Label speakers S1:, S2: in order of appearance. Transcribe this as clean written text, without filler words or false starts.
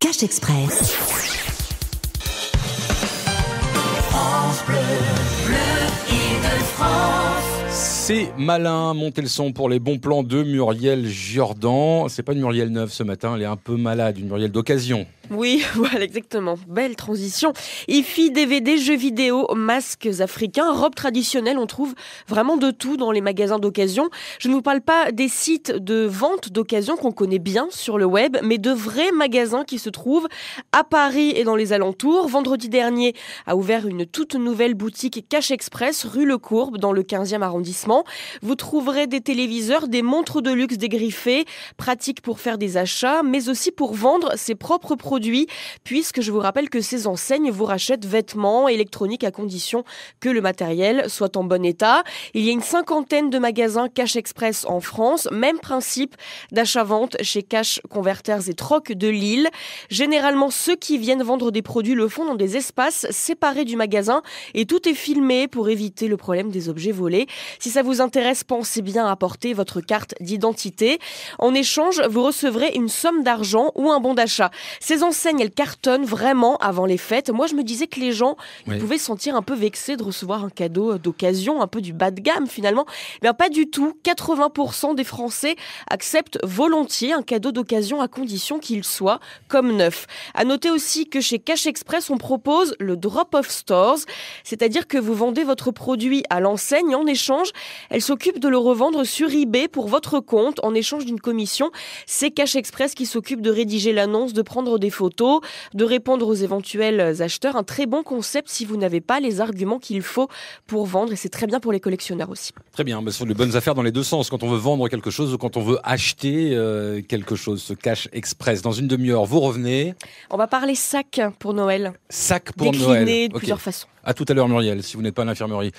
S1: Cash Express. France Bleu, Bleu Île-de-France.
S2: C'est malin, montez le son pour les bons plans de Muriel Jordan. C'est pas une Muriel neuve ce matin, elle est un peu malade, une Muriel d'occasion.
S3: Oui, voilà, exactement. Belle transition. IFI, DVD, jeux vidéo, masques africains, robes traditionnelles, on trouve vraiment de tout dans les magasins d'occasion. Je ne vous parle pas des sites de vente d'occasion qu'on connaît bien sur le web, mais de vrais magasins qui se trouvent à Paris et dans les alentours. Vendredi dernier a ouvert une toute nouvelle boutique Cash Express, rue Le Courbe, dans le 15e arrondissement. Vous trouverez des téléviseurs, des montres de luxe dégriffées, pratiques pour faire des achats, mais aussi pour vendre ses propres produits, puisque je vous rappelle que ces enseignes vous rachètent vêtements, électroniques à condition que le matériel soit en bon état. Il y a une 50aine de magasins Cash Express en France, même principe d'achat-vente chez Cash Converters et Troc de Lille. Généralement, ceux qui viennent vendre des produits le font dans des espaces séparés du magasin et tout est filmé pour éviter le problème des objets volés. Si ça vous intéresse, pensez bien à apporter votre carte d'identité. En échange, vous recevrez une somme d'argent ou un bon d'achat. Ces enseignes, elles cartonnent vraiment avant les fêtes. Moi, je me disais que les gens pouvaient se sentir un peu vexés de recevoir un cadeau d'occasion, un peu du bas de gamme finalement. Mais pas du tout. 80% des Français acceptent volontiers un cadeau d'occasion à condition qu'il soit comme neuf. À noter aussi que chez Cash Express, on propose le drop-off stores, c'est-à-dire que vous vendez votre produit à l'enseigne. En échange, elle s'occupe de le revendre sur eBay pour votre compte en échange d'une commission. C'est Cash Express qui s'occupe de rédiger l'annonce, de prendre des photos, de répondre aux éventuels acheteurs. Un très bon concept si vous n'avez pas les arguments qu'il faut pour vendre, et c'est très bien pour les collectionneurs aussi.
S2: Très bien, ce sont de bonnes affaires dans les deux sens, quand on veut vendre quelque chose ou quand on veut acheter quelque chose, ce Cash Express. Dans une demi-heure, vous revenez.
S3: On va parler sac pour Noël.
S2: Sac pour
S3: Décliné
S2: Noël.
S3: de plusieurs façons.
S2: À tout à l'heure Muriel, si vous n'êtes pas à l'infirmerie.